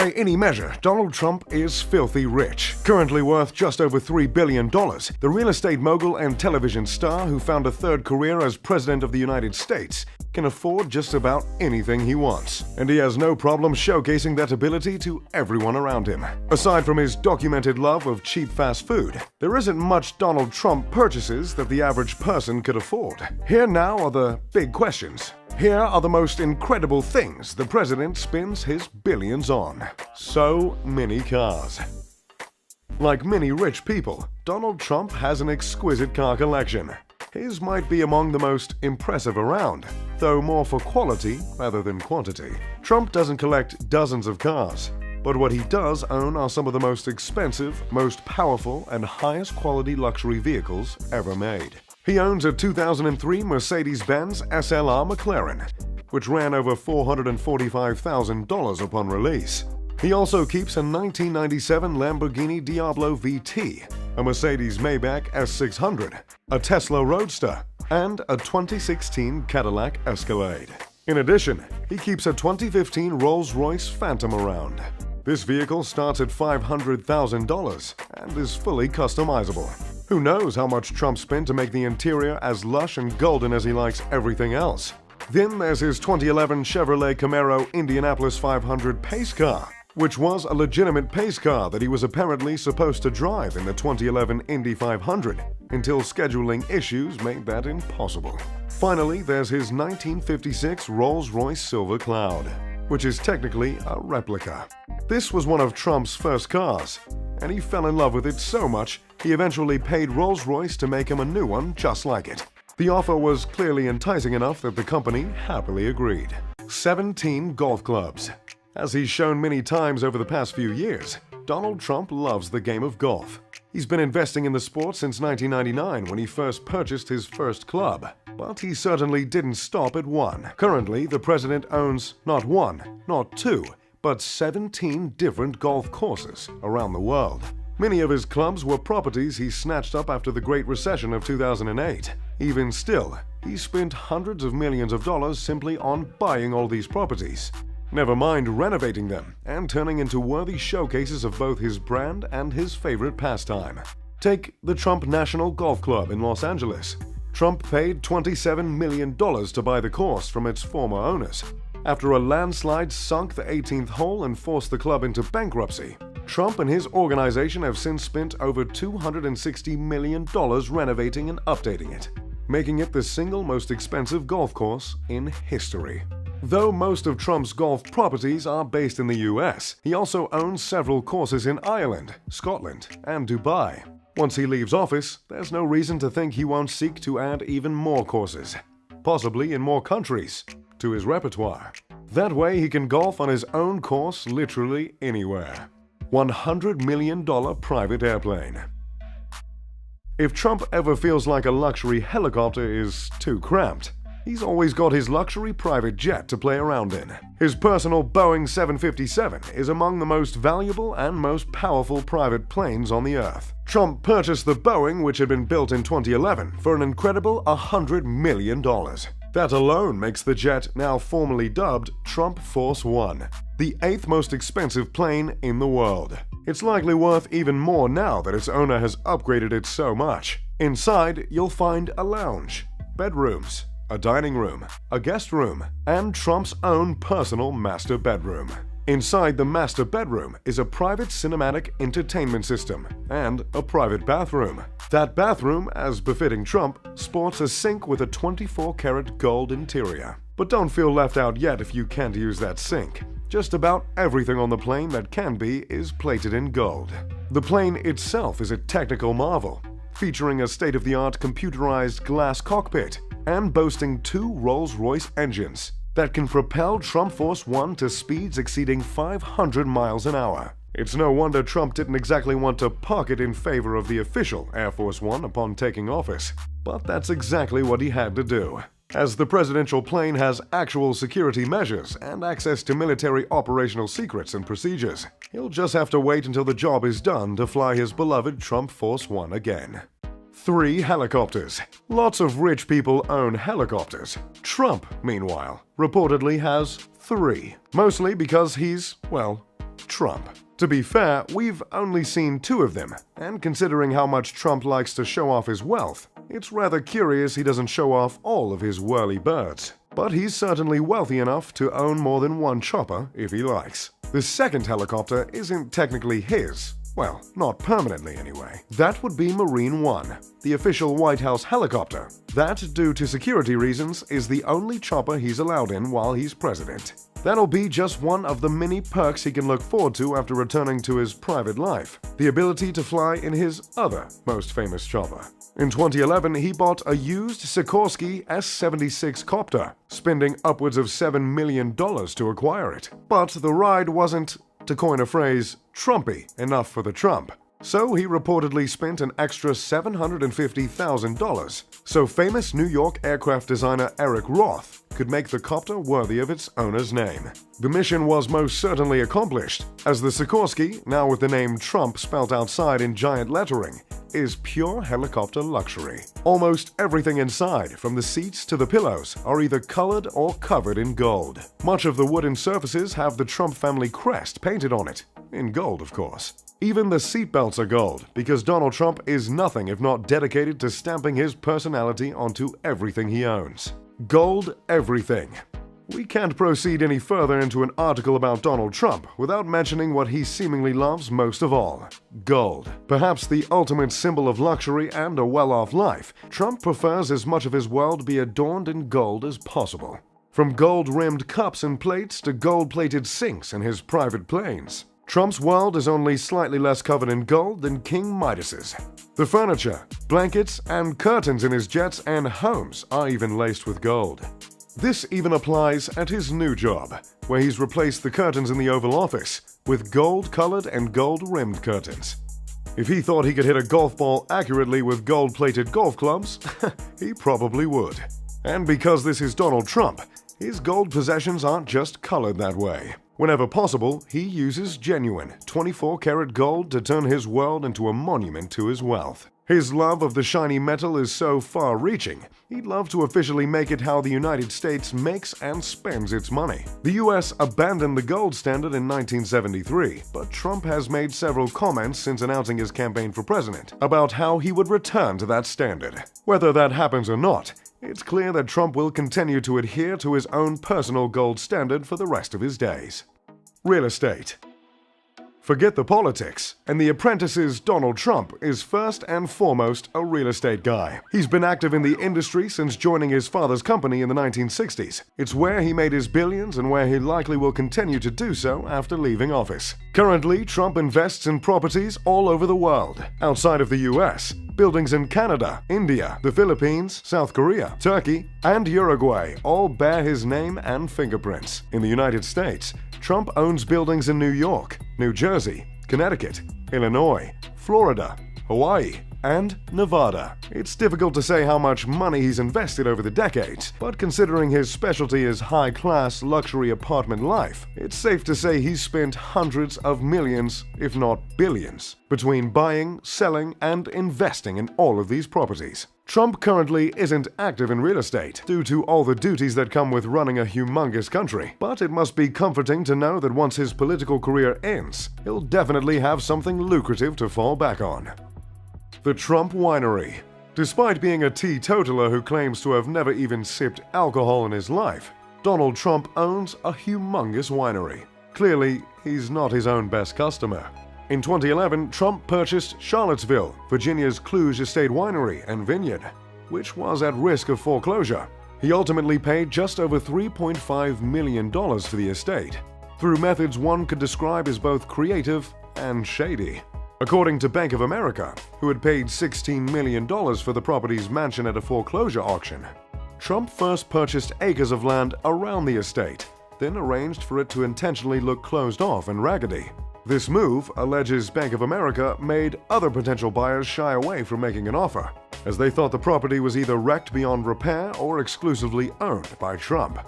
By any measure, Donald Trump is filthy rich. Currently worth just over $3 billion, the real estate mogul and television star who found a third career as President of the United States can afford just about anything he wants. And he has no problem showcasing that ability to everyone around him. Aside from his documented love of cheap fast food, there isn't much Donald Trump purchases that the average person could afford. Here now are the big questions. Here are the most incredible things the president spends his billions on. So many cars. Like many rich people, Donald Trump has an exquisite car collection. His might be among the most impressive around, though more for quality rather than quantity. Trump doesn't collect dozens of cars, but what he does own are some of the most expensive, most powerful, and highest quality luxury vehicles ever made. He owns a 2003 Mercedes-Benz SLR McLaren, which ran over $445,000 upon release. He also keeps a 1997 Lamborghini Diablo VT, a Mercedes Maybach S600, a Tesla Roadster, and a 2016 Cadillac Escalade. In addition, he keeps a 2015 Rolls-Royce Phantom around. This vehicle starts at $500,000 and is fully customizable. Who knows how much Trump spent to make the interior as lush and golden as he likes everything else. Then there's his 2011 Chevrolet Camaro Indianapolis 500 pace car, which was a legitimate pace car that he was apparently supposed to drive in the 2011 Indy 500, until scheduling issues made that impossible. Finally, there's his 1956 Rolls-Royce Silver Cloud, which is technically a replica. This was one of Trump's first cars, and he fell in love with it so much he eventually paid Rolls-Royce to make him a new one just like it. The offer was clearly enticing enough that the company happily agreed. 17 golf clubs. As he's shown many times over the past few years, Donald Trump loves the game of golf. He's been investing in the sport since 1999 when he first purchased his first club. But he certainly didn't stop at one. Currently, the president owns not one, not two, but 17 different golf courses around the world. Many of his clubs were properties he snatched up after the Great Recession of 2008. Even still, he spent hundreds of millions of dollars simply on buying all these properties. Never mind renovating them and turning into worthy showcases of both his brand and his favorite pastime. Take the Trump National Golf Club in Los Angeles. Trump paid $27 million to buy the course from its former owners. After a landslide sunk the 18th hole and forced the club into bankruptcy, Trump and his organization have since spent over $260 million renovating and updating it, making it the single most expensive golf course in history. Though most of Trump's golf properties are based in the US, he also owns several courses in Ireland, Scotland, and Dubai. Once he leaves office, there's no reason to think he won't seek to add even more courses, possibly in more countries, to his repertoire. That way he can golf on his own course literally anywhere. $100 million private airplane. If Trump ever feels like a luxury helicopter is too cramped, he's always got his luxury private jet to play around in. His personal Boeing 757 is among the most valuable and most powerful private planes on the earth. Trump purchased the Boeing, which had been built in 2011, for an incredible $100 million. That alone makes the jet now formally dubbed Trump Force One, the 8th most expensive plane in the world. It's likely worth even more now that its owner has upgraded it so much. Inside, you'll find a lounge, bedrooms, a dining room, a guest room, and Trump's own personal master bedroom. Inside the master bedroom is a private cinematic entertainment system and a private bathroom. That bathroom, as befitting Trump, sports a sink with a 24-karat gold interior. But don't feel left out yet if you can't use that sink. Just about everything on the plane that can be is plated in gold. The plane itself is a technical marvel, featuring a state-of-the-art computerized glass cockpit and boasting 2 Rolls-Royce engines that can propel Trump Force One to speeds exceeding 500 miles an hour. It's no wonder Trump didn't exactly want to park it in favor of the official Air Force One upon taking office. But that's exactly what he had to do. As the presidential plane has actual security measures and access to military operational secrets and procedures, he'll just have to wait until the job is done to fly his beloved Trump Force One again. 3 helicopters. Lots of rich people own helicopters. Trump, meanwhile, reportedly has 3. Mostly because he's, well, Trump. To be fair, we've only seen 2 of them, and considering how much Trump likes to show off his wealth, it's rather curious he doesn't show off all of his whirly-birds. But he's certainly wealthy enough to own more than one chopper if he likes. The second helicopter isn't technically his. Well, not permanently anyway. That would be Marine One, the official White House helicopter. That, due to security reasons, is the only chopper he's allowed in while he's president. That'll be just one of the many perks he can look forward to after returning to his private life, the ability to fly in his other most famous chopper. In 2011, he bought a used Sikorsky S-76 copter, spending upwards of $7 million to acquire it. But the ride wasn't, to coin a phrase, Trumpy enough for the Trump. So he reportedly spent an extra $750,000, so famous New York aircraft designer Eric Roth could make the copter worthy of its owner's name. The mission was most certainly accomplished, as the Sikorsky, now with the name Trump spelt outside in giant lettering, is pure helicopter luxury. Almost everything inside, from the seats to the pillows, are either colored or covered in gold. Much of the wooden surfaces have the Trump family crest painted on it, in gold of course. Even the seatbelts are gold, because Donald Trump is nothing if not dedicated to stamping his personality onto everything he owns. Gold everything. We can't proceed any further into an article about Donald Trump without mentioning what he seemingly loves most of all: gold. Perhaps the ultimate symbol of luxury and a well-off life, Trump prefers as much of his world be adorned in gold as possible. From gold-rimmed cups and plates to gold-plated sinks in his private planes, Trump's world is only slightly less covered in gold than King Midas's. The furniture, blankets, and curtains in his jets and homes are even laced with gold. This even applies at his new job, where he's replaced the curtains in the Oval Office with gold-colored and gold-rimmed curtains. If he thought he could hit a golf ball accurately with gold-plated golf clubs, he probably would. And because this is Donald Trump, his gold possessions aren't just colored that way. Whenever possible, he uses genuine 24-karat gold to turn his world into a monument to his wealth. His love of the shiny metal is so far-reaching, he'd love to officially make it how the United States makes and spends its money. The US abandoned the gold standard in 1973, but Trump has made several comments since announcing his campaign for president about how he would return to that standard. Whether that happens or not, it's clear that Trump will continue to adhere to his own personal gold standard for the rest of his days. Real estate. Forget the politics, and The Apprentice's Donald Trump is first and foremost a real estate guy. He's been active in the industry since joining his father's company in the 1960s. It's where he made his billions and where he likely will continue to do so after leaving office. Currently, Trump invests in properties all over the world. Outside of the US, buildings in Canada, India, the Philippines, South Korea, Turkey, and Uruguay all bear his name and fingerprints. In the United States, Trump owns buildings in New York, New Jersey, Connecticut, Illinois, Florida, Hawaii, and Nevada. It's difficult to say how much money he's invested over the decades, but considering his specialty is high-class luxury apartment life, it's safe to say he's spent hundreds of millions, if not billions, between buying, selling, and investing in all of these properties. Trump currently isn't active in real estate due to all the duties that come with running a humongous country, but it must be comforting to know that once his political career ends, he'll definitely have something lucrative to fall back on. The Trump Winery. Despite being a teetotaler who claims to have never even sipped alcohol in his life, Donald Trump owns a humongous winery. Clearly, he's not his own best customer. In 2011, Trump purchased Charlottesville, Virginia's Kluge Estate Winery and Vineyard, which was at risk of foreclosure. He ultimately paid just over $3.5 million for the estate, through methods one could describe as both creative and shady. According to Bank of America, who had paid $16 million for the property's mansion at a foreclosure auction, Trump first purchased acres of land around the estate, then arranged for it to intentionally look closed off and raggedy. This move, alleges Bank of America, made other potential buyers shy away from making an offer, as they thought the property was either wrecked beyond repair or exclusively owned by Trump.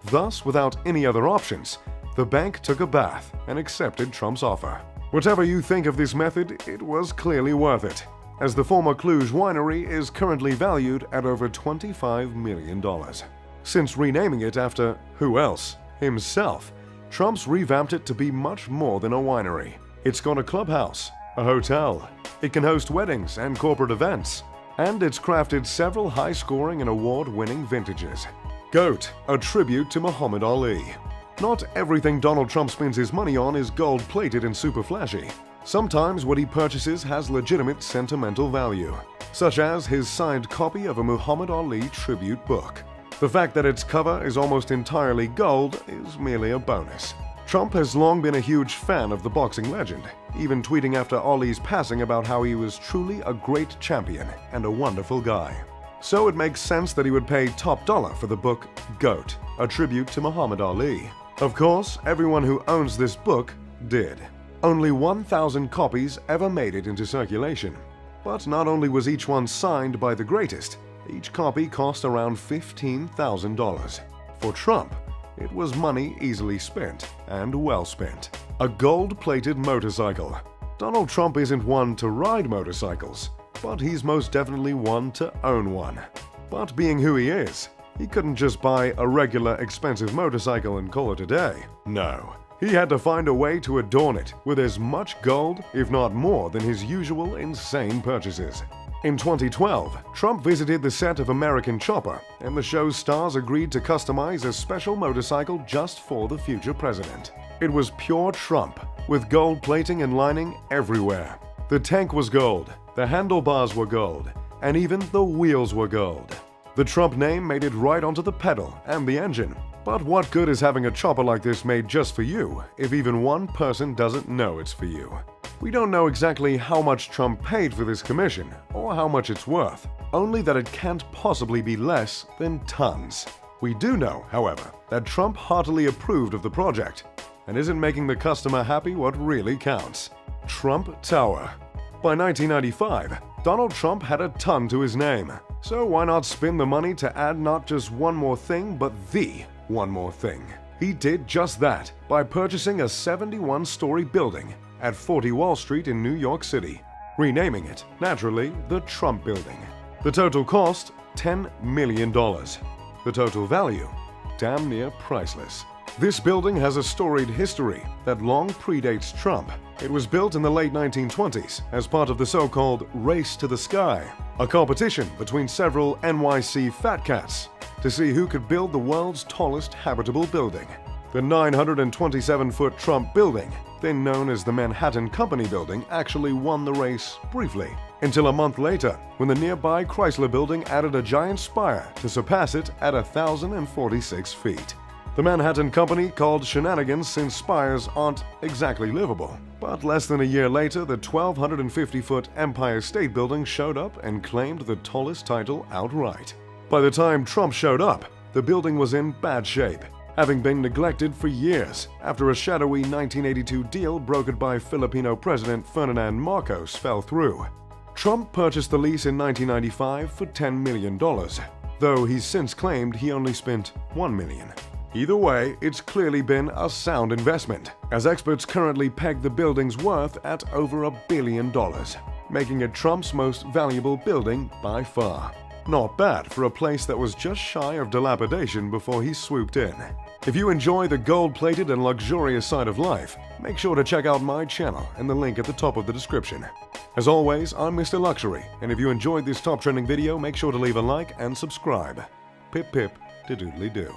Thus, without any other options, the bank took a bath and accepted Trump's offer. Whatever you think of this method, it was clearly worth it, as the former Kluge Winery is currently valued at over $25 million. Since renaming it after who else? Himself, Trump's revamped it to be much more than a winery. It's got a clubhouse, a hotel, it can host weddings and corporate events, and it's crafted several high-scoring and award-winning vintages. GOAT, a tribute to Muhammad Ali. Not everything Donald Trump spends his money on is gold-plated and super flashy. Sometimes what he purchases has legitimate sentimental value, such as his signed copy of a Muhammad Ali tribute book. The fact that its cover is almost entirely gold is merely a bonus. Trump has long been a huge fan of the boxing legend, even tweeting after Ali's passing about how he was truly a great champion and a wonderful guy. So it makes sense that he would pay top dollar for the book GOAT, a tribute to Muhammad Ali. Of course, everyone who owns this book did. Only 1,000 copies ever made it into circulation. But not only was each one signed by the greatest, each copy cost around $15,000. For Trump, it was money easily spent and well spent. A gold-plated motorcycle. Donald Trump isn't one to ride motorcycles, but he's most definitely one to own one. But being who he is, he couldn't just buy a regular expensive motorcycle and call it a day. No. He had to find a way to adorn it with as much gold, if not more, than his usual insane purchases. In 2012, Trump visited the set of American Chopper, and the show's stars agreed to customize a special motorcycle just for the future president. It was pure Trump, with gold plating and lining everywhere. The tank was gold, the handlebars were gold, and even the wheels were gold. The Trump name made it right onto the pedal and the engine. But what good is having a chopper like this made just for you if even one person doesn't know it's for you? We don't know exactly how much Trump paid for this commission or how much it's worth, only that it can't possibly be less than tons. We do know, however, that Trump heartily approved of the project and isn't making the customer happy what really counts. Trump Tower. By 1995, Donald Trump had a ton to his name, so why not spend the money to add not just one more thing but the one more thing? He did just that by purchasing a 71-story building at 40 Wall Street in New York City, renaming it, naturally, the Trump Building. The total cost, $10 million. The total value, damn near priceless. This building has a storied history that long predates Trump. It was built in the late 1920s as part of the so-called Race to the Sky, a competition between several NYC fat cats to see who could build the world's tallest habitable building. The 927-foot Trump Building, then known as the Manhattan Company Building, actually won the race briefly, until a month later when the nearby Chrysler Building added a giant spire to surpass it at 1,046 feet. The Manhattan Company called shenanigans since spires aren't exactly livable. But less than a year later, the 1,250-foot Empire State Building showed up and claimed the tallest title outright. By the time Trump showed up, the building was in bad shape, having been neglected for years after a shadowy 1982 deal brokered by Filipino President Ferdinand Marcos fell through. Trump purchased the lease in 1995 for $10 million, though he's since claimed he only spent $1 million. Either way, it's clearly been a sound investment, as experts currently peg the building's worth at over $1 billion, making it Trump's most valuable building by far. Not bad for a place that was just shy of dilapidation before he swooped in. If you enjoy the gold-plated and luxurious side of life, make sure to check out my channel and the link at the top of the description. As always, I'm Mr. Luxury, and if you enjoyed this top trending video, make sure to leave a like and subscribe. Pip pip de doodly doo.